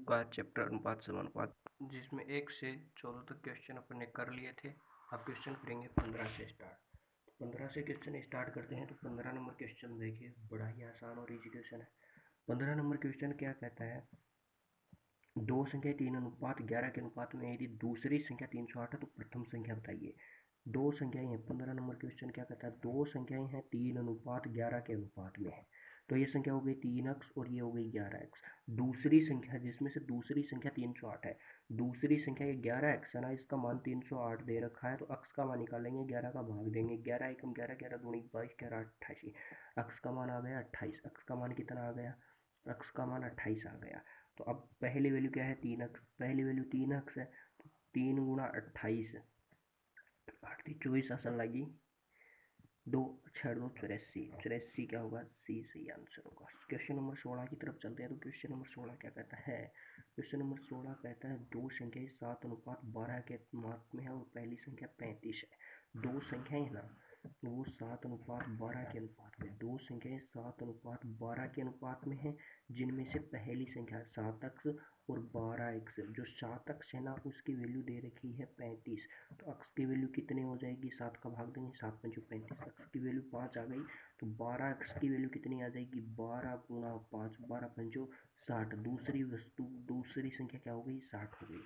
का चैप्टर अनुपात समानुपात, जिसमें 1 से 14 तक क्वेश्चन अपन ने कर लिए थे। अब क्वेश्चन करेंगे 15 से स्टार्ट। 15 से क्वेश्चन स्टार्ट करते हैं। तो 15 नंबर क्वेश्चन देखिए, बड़ा ही आसान और इजी क्वेश्चन है। 15 नंबर क्वेश्चन क्या कहता है, दो संख्या 3 अनुपात 11 के अनुपात में यदि दूसरी संख्या 308 है तो प्रथम संख्या बताइए। दो संख्याएं हैं। 15 नंबर क्वेश्चन क्या कहता है, दो संख्याएं हैं 3 अनुपात 11 के अनुपात में है। तो ये संख्या हो गई 3x और ये हो गई 11x। दूसरी संख्या जिसमें से दूसरी संख्या 308 है, दूसरी संख्या ये 11x है ना, इसका मान 308 दे रखा है। तो x का मान निकालेंगे, 11 का भाग देंगे, 11 एकम 11, 11 दूनी 22, 11 88। x का मान आ गया 28। x का मान कितना आ गया, x का मान 28 आ गया। तो अब पहली वैल्यू क्या है, 3x। पहली वैल्यू 3x है, तो 3 गुणा 28, 24 आसन लगी, 2 6 2 84, 84 क्या होगा, सी सही आंसर होगा। क्वेश्चन नंबर 16 की तरफ चलते हैं। तो क्वेश्चन नंबर 16 क्या कहता है, क्वेश्चन नंबर 16 कहता है दो संख्याएं 7 अनुपात 12 के अनुपात में है और पहली संख्या 35 है। दो संख्याएं है ना, वो 7 अनुपात 12 के अनुपात में, दो संख्याएं 7 अनुपात 12 के अनुपात में है, जिनमें से पहली संख्या 7x और 12x। जो 7x है ना, उसकी वैल्यू दे रखी है 35। तो x की वैल्यू कितनी हो जाएगी, 7 का भाग देंगे, 7 पंचो 35, x की वैल्यू 5 आ गई। तो 12x की वैल्यू कितनी आ जाएगी, 12 गुणा 5, 12 पंचो 60। दूसरी संख्या क्या हो गई, 60 हो गई।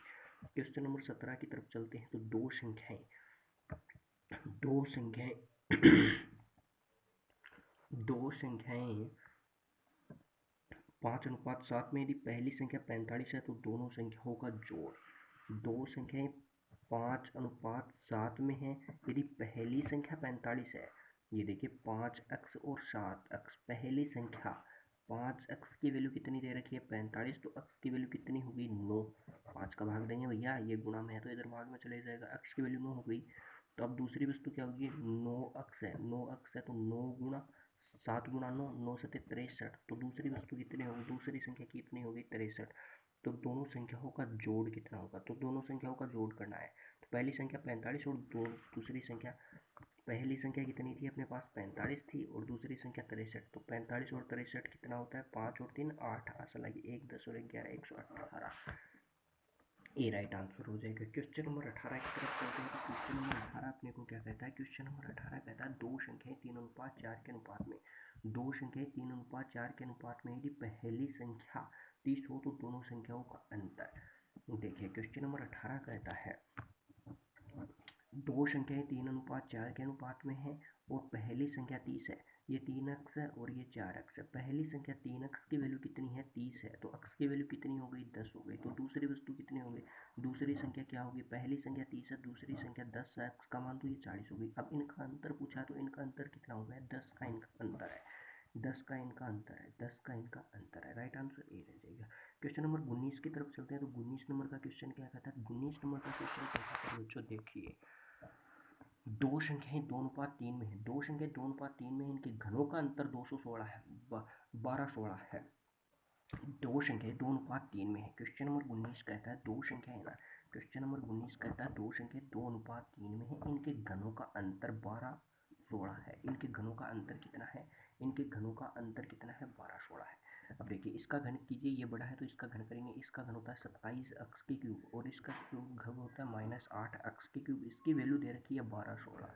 क्वेश्चन नंबर 17 की तरफ चलते हैं। तो दो संख्याएं दो संख्याएं 5 अनुपात 7 में यदि पहली संख्या 45 है तो दोनों संख्याओं का जोड़। दो संख्याएं 5 अनुपात 7 में है, यदि पहली संख्या 45 है, ये देखिए 5x और 7x। पहली संख्या 5x की वैल्यू कितनी दे रखी है, 45। तो x की वैल्यू कितनी होगी, 9। 5 का भाग देंगे भैया, ये गुणा में है तो इधर भाग में चले जाएगा, x की वैल्यू 9 हो गई। तो अब दूसरी वस्तु क्या होगी, 9x है, 9x है तो 9 गुणा 7 गुणा 9, 9 7 63। तो दूसरी वस्तु कितनी होगी, दूसरी संख्या कितनी होगी, 63। तो दोनों संख्याओं का जोड़ कितना होगा, तो दोनों संख्याओं का जोड़ करना है। तो पहली संख्या 45 और दूसरी संख्या, पहली संख्या कितनी थी अपने पास, 45 थी, और दूसरी संख्या 63। तो 45 और 63 कितना होता है, 5 और 3 8, आसान लगी 1 10 और 11 118। ए राइट आंसर हो जाएगा। क्वेश्चन नंबर 18 की तरफ चलते हैं। तो क्वेश्चन नंबर 18 अपने को क्या कहता है, क्वेश्चन नंबर 18 कहता है दो संख्याएं 3 अनुपात 4 के अनुपात में, दो संख्याएं 3 अनुपात 4 के अनुपात में यदि पहली संख्या 30 हो तो दोनों संख्याओं का अंतर। देखिए क्वेश्चन नंबर 18 कहता है दो संख्याएं 3 अनुपात 4 के अनुपात में है और पहली संख्या 30 है, ये 3x है और ये 4x है। पहली संख्या 3x की वैल्यू कितनी है, 30 है, तो x की वैल्यू कितनी हो गई, 10 हो गई। तो दूसरी वस्तु कितनी हो गई, दूसरी संख्या क्या होगी, पहली संख्या 30 है, दूसरी संख्या 10 है, x का मान तो ये 40 हो गई। अब इनका अंतर पूछा तो इनका अंतर कितना हो गया, 10 का इनका अंतर है, 10 का इनका अंतर है, 10 का इनका अंतर है। राइट आंसर ए रह जाएगा। क्वेश्चन नंबर 19 की तरफ चलते हैं। तो 19 नंबर का क्वेश्चन क्या कहता है, 19 नंबर का क्वेश्चन क्या कहता है बच्चों, देखिए दो संख्याएं 2 अनुपात 3 में है, दो संख्याएं 2 अनुपात 3 में है, इनके घनों का अंतर 216 है, 1216 है। दो संख्याएं 2 अनुपात 3 में है। क्वेश्चन नंबर 19 कहता है दो संख्याएं है ना, क्वेश्चन नंबर 19 कहता है दो संख्याएं 2 अनुपात 3 में है, इनके घनों का अंतर 1216 है। इनके घनों का अंतर कितना है, इनके घनों का अंतर कितना है, 1216 है। अब देखिए इसका घन कीजिए, ये बड़ा है तो इसका घन करेंगे, इसका घन होता है 27x की क्यूब और इसका घन होता है -8x की क्यूब। इसकी वैल्यू दे रखी है 1216,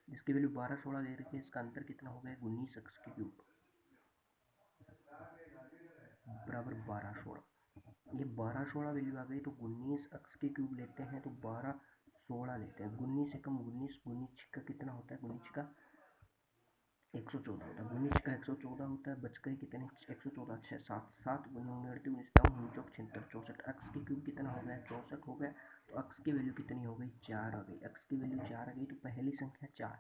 इसकी वैल्यू 1216 दे रखी है, इसका अंतर कितना हो गया, 19x की क्यूब बराबर 1216। ये 1216 वैल्यू आ गई। तो 19x की क्यूब लेते हैं तो 1216 लेते हैं, 19 एकम 19, 19 का कितना होता है, 19 का 114 होता है, 19 का 114 होता है, बच गए कितने, 114 6 7 7 19 64 एक्स की क्यूब कितना हो गया, 64 हो गया। तो एक्स की वैल्यू कितनी हो गई, 4 आ गई, एक्स की वैल्यू 4 आ गई। तो पहली संख्या 4,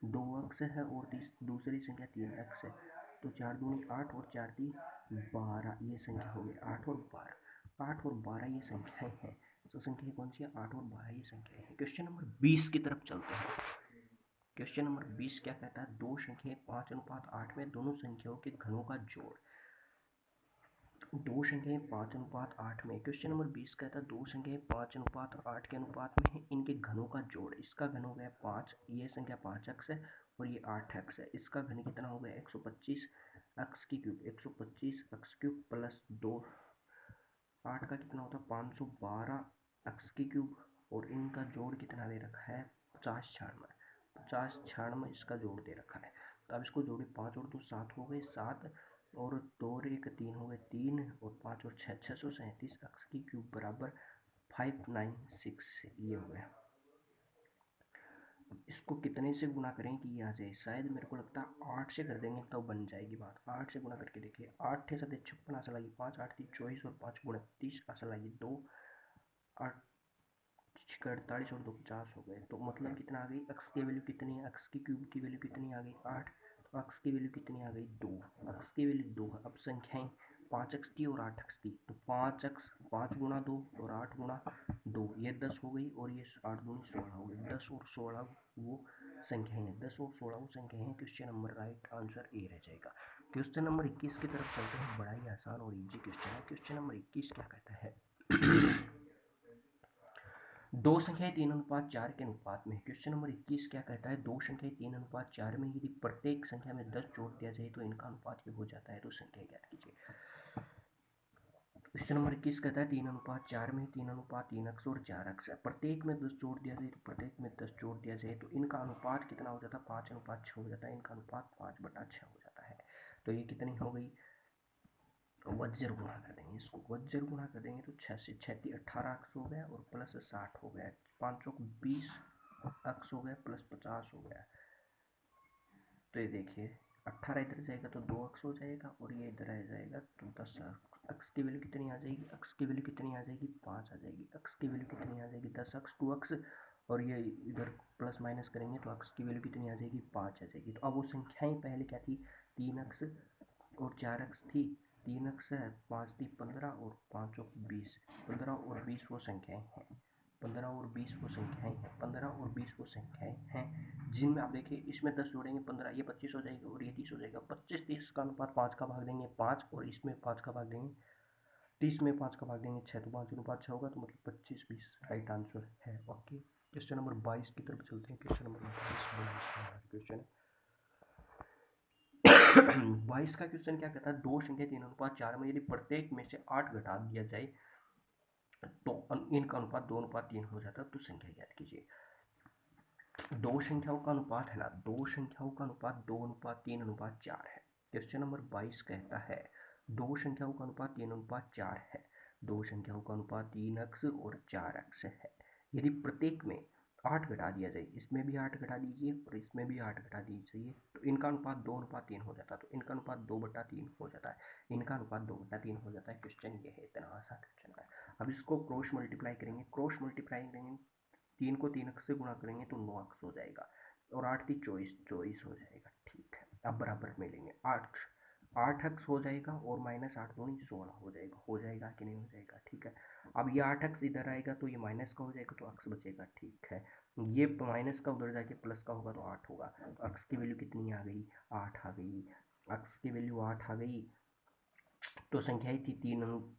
2x है और दूसरी संख्या 3x है। तो 4 दूनी 8 और 4 3 12, ये संख्या हो गई 8 और 12, 8 और 12 ये संख्याएं हैं। तो संख्या कौन सी है, 8 और 12 ये संख्याएं हैं। क्वेश्चन नंबर 20 की तरफ चलते हैं। क्वेश्चन नंबर 20 क्या कहता है, दो संख्याएं 5 अनुपात 8 में, दोनों संख्याओं के घनों का जोड़। दो संख्याएं 5 अनुपात 8 में, क्वेश्चन नंबर 20 कहता है दो संख्याएं 5 अनुपात 8 के अनुपात में है, इनके घनों का जोड़। इसका घन हो गया 5, ये संख्या 5x है और ये 8x है। इसका घन कितना हो गया, 125 x की क्यूब, 125 x क्यूब प्लस 2 8 का कितना होता है 512 एक्स की क्यूब, और इनका जोड़ कितना दे रखा है 50 96, 50 96 इसका जोड़ दे रखा है। तो अब इसको जोड़े 5 और 2 7 हो गए 7, और 2 और 1 3 हो गए 3, और 5 और 6 637 एक्स की क्यूब बराबर 596, ये हो गया। इसको कितने से गुना करें कि ये आ जाए, शायद मेरे को लगता है 8 से कर देंगे तो बन जाएगी बात। 8 से गुना करके देखिए, 8 थे 56 आशा लगी 5 8 थी 24 और 5 29 आशा लगी 2, 8 48 और 2 50 हो गए। तो मतलब कितना आ गई, एक्स की वैल्यू कितनी है, एक्स की क्यूब की वैल्यू कितनी आ गई 8, तो एक्स की वैल्यू कितनी आ गई 2, एक्स की वैल्यू 2 है। अब संख्याएं 5x थी और 8x थी, तो 5x 5 गुना 2 और 8 गुना 2, ये 10 हो गई, और ये 8 दूनी 16 हो गई। 10 और 16 वो संख्याएं हैं, 10 और 16 वो संख्याएं हैं। Question number right answer A रह जाएगा। क्वेश्चन नंबर 21 की तरफ चलते हैं, बड़ा ही आसान और इजी क्वेश्चन है। क्वेश्चन नंबर 21 क्या कहता है दो संख्याएं 3:4 के अनुपात में। क्वेश्चन नंबर 21 क्या कहता है, दो संख्याएं 3:4 में यदि प्रत्येक संख्या में 10 जोड़ दिया जाए तो इनका अनुपात ये हो जाता है, तो संख्या ज्ञात कीजिए। क्वेश्चन नंबर 21 कहता है 3:4 में 3:3x और 4x है, प्रत्येक में 10 जोड़ दिया जाए, तो प्रत्येक में 10 जोड़ दिया जाए तो इनका अनुपात कितना हो जाता है 5:6 हो जाता है, इनका अनुपात 5/6 हो जाता है। तो ये कितनी हो गई, वज्र गुणा कर देंगे, इसको वज्र गुणा कर देंगे तो 6 से 6 18x हो गया, और प्लस 60 हो गया, 5 चौक 20x हो गया, प्लस 50 हो गया। तो ये देखिए 18 इधर जाएगा तो 2x हो जाएगा, और ये इधर आ जाएगा तो 10। x की वैल्यू कितनी आ जाएगी, x की वैल्यू कितनी आ जाएगी 5 आ जाएगी, x की वैल्यू कितनी आ जाएगी 10x 2x, और ये इधर प्लस माइनस करेंगे तो x की वैल्यू कितनी आ जाएगी 5 आ जाएगी। तो अब वो संख्याएं पहले क्या थी 3x और 4x थी, 3x है 5 थी 15 और 5 और 20, 15 और 20 वो संख्याएं हैं, 15 और 20 वो संख्याएं हैं, 15 और 20 वो संख्याएं हैं जिनमें आप देखिए इसमें 10 जोड़ेंगे 15, ये 25 हो जाएगा, और ये 30 हो जाएगा। 25 30 का अनुपात 5 का भाग देंगे 5, और इसमें 5 का भाग देंगे 30 में 5 का भाग देंगे 6, तो 5 अनुपात 6 होगा, तो मतलब 25 20 राइट आंसर है। ओके, क्वेश्चन नंबर 22 की तरफ चलते हैं। क्वेश्चन नंबर 22 क्वेश्चन है 22 का क्वेश्चन क्या कहता है, दो संख्या 3:4 में यदि प्रत्येक में से 8 घटा दिया जाए तो इनका अनुपात 2:3 हो जाता है, तो संख्या ज्ञात कीजिए। दो संख्याओं का अनुपात है ना, दो संख्याओं का अनुपात 2:3:4 है। क्वेश्चन नंबर 22 कहता है दो संख्याओं का अनुपात 3:4 है, दो संख्याओं का अनुपात 3x और 4x है। यदि प्रत्येक में 8 घटा दिया जाए, इसमें भी 8 घटा दीजिए और इसमें भी 8 घटा दीजिए, तो इनका अनुपात 2:3 हो जाता है, तो इनका अनुपात 2/3 हो जाता है, इनका अनुपात 2/3 हो जाता है। क्वेश्चन ये है, इतना आसान क्वेश्चन है। अब इसको क्रॉस मल्टीप्लाई करेंगे, क्रॉस मल्टीप्लाई करेंगे 3 को 3x से गुणा करेंगे तो 9x हो जाएगा, और 8 थी 24 हो जाएगा। ठीक है, अब बराबर मिलेंगे 8x हो जाएगा, और -8 दूनी 16 हो जाएगा कि नहीं हो जाएगा। ठीक है, अब ये 8x इधर आएगा तो ये माइनस का हो जाएगा, तो x बचेगा। ठीक है, ये माइनस का उधर जाके प्लस का होगा तो 8 होगा, तो x की वैल्यू कितनी आ गई 8 आ गई, x की वैल्यू 8 आ गई। तो संख्याएं थी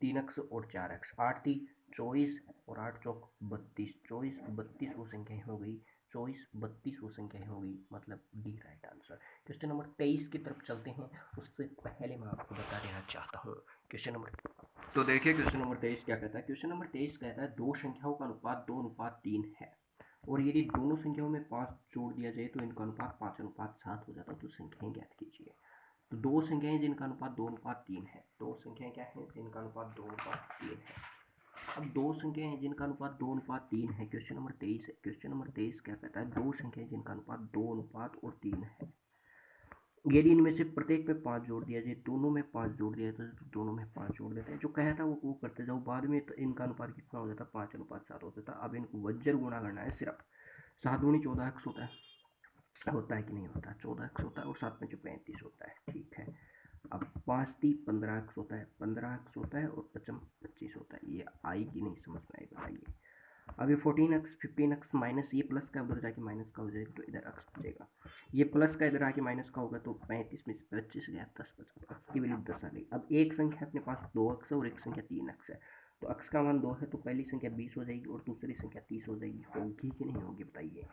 3x और 4x, 8 थी 24 और 8 चौक 32, 24 32 वो संख्याएं हो गई, 24 32 वो संख्याएं हो गई, मतलब D right answer. Question number 23 की तरफ चलते हैं, उससे पहले मैं आपको बता देना चाहता हूँ क्वेश्चन नंबर, तो देखिए क्वेश्चन नंबर 23 क्या कहता है। क्वेश्चन नंबर 23 कहता है दो संख्याओं का अनुपात 2:3 है, और यदि दोनों संख्याओं में 5 जोड़ दिया जाए तो इनका अनुपात 5:7 हो जाता है, तो संख्याएं ज्ञात कीजिए। तो दो संख्याएं जिनका अनुपात 2:3 है, दो संख्याएं क्या है जिनका अनुपात 2:3 है। अब दो संख्याएं हैं जिनका अनुपात 2:3 है, क्वेश्चन नंबर 23 है। क्वेश्चन नंबर 23 क्या कहता है, दो संख्याएं जिनका अनुपात 2:3 है, यदि इनमें से प्रत्येक में 5 जोड़ दिया जाए, दोनों में 5 जोड़ दिया जाए तो दोनों में 5 जोड़ देते हैं, जो कहा था वो करते जाओ, बाद में तो इनका अनुपात कितना हो जाता है 5:7 हो जाता है। अब इनको वज्र गुणा करना है, सिर्फ 7 दूनी 14x होता है कि नहीं होता, 14x होता है, और 7 5 35 होता है। ठीक है, अब 5 3 15x होता है, 15x होता है, और 5 25 होता है। ये आई कि नहीं समझ में आई बताइए। अब ये 14x 15x माइनस ये प्लस का उधर जाके माइनस का हो जाएगा, तो इधर x बचेगा, ये प्लस का इधर आके माइनस का होगा, तो 35 में से 25 गया 10 बचा, x की वैल्यू 10 आ गई। अब एक संख्या अपने पास 2x है और एक संख्या 3x है, तो x का मान 2 है तो पहली संख्या 20 हो जाएगी और दूसरी संख्या 30 हो जाएगी, होगी कि नहीं होगी बताइए।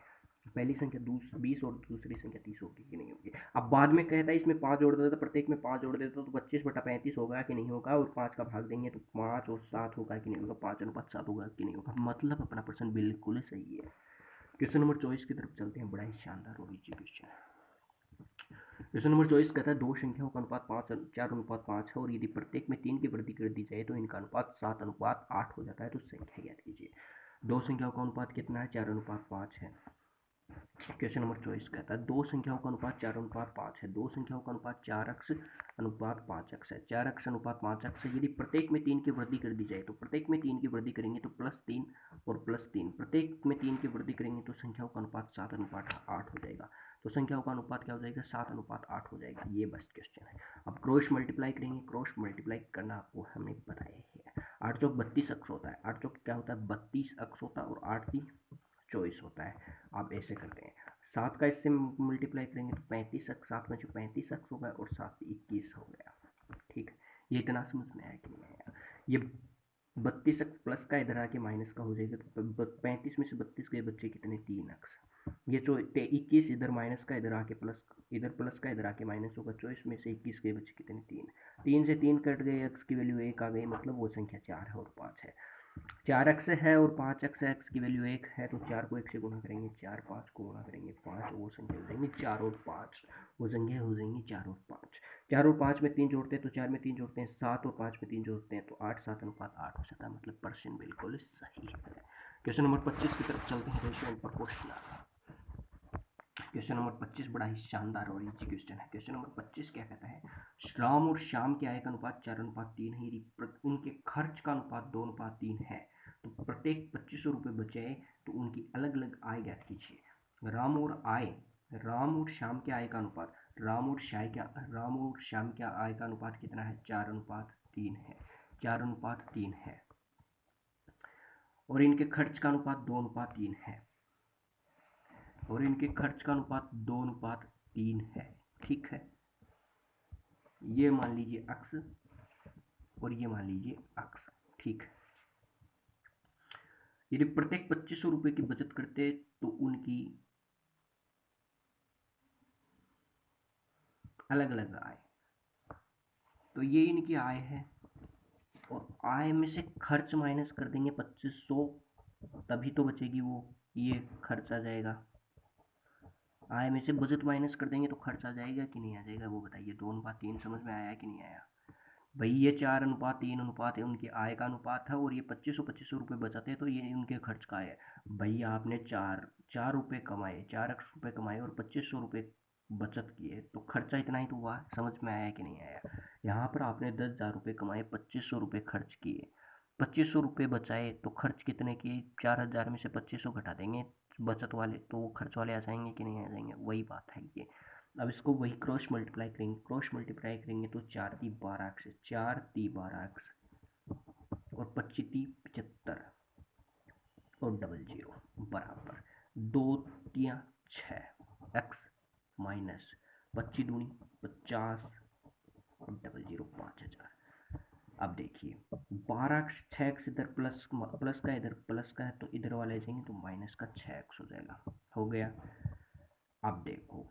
पहली संख्या 20 और दूसरी संख्या 30 होगी कि नहीं होगी। अब बाद में कहता है इसमें 5 जोड़ देता, प्रत्येक में 5 जोड़ देता तो 25/35 होगा कि नहीं होगा, और 5 का भाग देंगे तो 5 और 7 होगा कि नहीं होगा, 5:7 होगा कि नहीं होगा। मतलब अपना प्रश्न बिल्कुल सही है। क्वेश्चन नंबर 24 की तरफ चलते हैं। बड़ा ही शानदार और इजी क्वेश्चन है। क्वेश्चन नंबर 24 कहता है दो संख्याओं का अनुपात 4:5 है और यदि प्रत्येक में 3 की वृद्धि कर दी जाए तो इनका अनुपात 7:8 हो जाता है। तो संख्या ज्ञात कीजिए। दो संख्याओं का अनुपात कितना है? 4:5 है। क्वेश्चन नंबर 24 कहता है दो संख्याओं का अनुपात 4:5 है। दो संख्याओं का अनुपात 4x/5x है। 4x/5x है। यदि प्रत्येक में 3 की वृद्धि कर दी जाए तो प्रत्येक में 3 की वृद्धि करेंगे तो +3 और +3, प्रत्येक में 3 की वृद्धि करेंगे तो संख्याओं का अनुपात 7:8 हो जाएगा। तो संख्याओं का अनुपात क्या हो जाएगा? 7:8 हो जाएगा। ये बस क्वेश्चन है। अब क्रॉस मल्टीप्लाई करेंगे। क्रॉस मल्टीप्लाई करना आपको हमने बताया है। 8 चौक 32 अक्स होता है। 8 चौक क्या होता है? 32 अक्स होता है और 8 की 24 होता है। आप ऐसे करते हैं। 7 का इससे मल्टीप्लाई करेंगे तो 35 अक्स, 7 में जो 35 अक्स होगा और 7 21 हो गया। ठीक है, ये इतना समझ में आया कि नहीं आया? ये 32 अक्स प्लस का इधर आके माइनस का हो जाएगा तो 35 में से 32 गए बच्चे कितने? 3 अक्स। ये जो 21 इधर माइनस का इधर आके प्लस, इधर प्लस का इधर आके माइनस होगा। 24 में से 21 गए बच्चे कितने? 3। 3 से 3 कट गए, एक्स की वैल्यू 1 आ गई, मतलब वो संख्या 4 है और 5 है। 4x है और 5x है, x की वैल्यू 1 है तो 4 को 1 से गुणा करेंगे, 4 5 को गुणा करेंगे 5, वो संख्या हो जाएंगी 4 और 5, वो संख्या हो जाएंगी 4 और 5। 4 और 5 में 3 जोड़ते हैं तो 4 में 3 जोड़ते हैं 7 और 5 में 3 जोड़ते हैं तो 8, 7:8 हो जाता है। मतलब पर्सन बिल्कुल सही है। क्वेश्चन नंबर 25 की तरफ चलते हैं। Ratio and proportional. Question number 25 बड़ा ही शानदार और इजी क्वेश्चन है। क्वेश्चन नंबर 25 क्या कहता है? राम और श्याम के आय का अनुपात 4:3 है। यदि उनके खर्च का अनुपात 2:3 है तो प्रत्येक 2500 रुपये बचे तो उनकी अलग अलग आय ज्ञात कीजिए। राम और श्याम के आय का अनुपात, राम और श्याम के आय का अनुपात कितना है? 4:3 है। 4:3 है और इनके खर्च का अनुपात 2:3 है और इनके खर्च का अनुपात 2:3 है। ठीक है, ये मान लीजिए अक्स और ये मान लीजिए अक्स। ठीक है, यदि प्रत्येक 2500 रुपये की बचत करते तो उनकी अलग अलग आय, तो ये इनकी आय है और आय में से खर्च माइनस कर देंगे 2500, तभी तो बचेगी वो, ये खर्च आ जाएगा। आय में से बचत माइनस कर देंगे तो खर्च आ जाएगा कि नहीं आ जाएगा, वो बताइए। 2:3 समझ में आया कि नहीं आया भाई? ये 4:3 अनुपात है उनकी आय का अनुपात है और ये 2500 रुपये बचाते हैं तो ये उनके खर्च का है। भैया आपने 4 रुपये कमाए, 4x रुपये कमाए और 2500 रुपये बचत किए तो खर्चा इतना ही तो हुआ। समझ में आया कि नहीं आया? यहाँ पर आपने 10,000 रुपये कमाए, 2500 रुपये खर्च किए, 2500 रुपये बचाए तो खर्च कितने किए? 4,000 में से 2500 घटा देंगे बचत वाले, तो वो खर्च वाले आ जाएंगे कि नहीं आ जाएंगे? वही बात है ये। अब इसको वही क्रॉस मल्टीप्लाई करेंगे। क्रॉस मल्टीप्लाई करेंगे तो 4 × 12x, 4 × 12x और 25 × 75 और 00 बराबर 2 × 6 x माइनस 25 दूनी 50 और 00 5000। अब देखिए 12x 6x इधर प्लस का इधर प्लस का है तो इधर वाले जाएंगे तो माइनस का 6x हो जाएगा। हो गया। अब देखो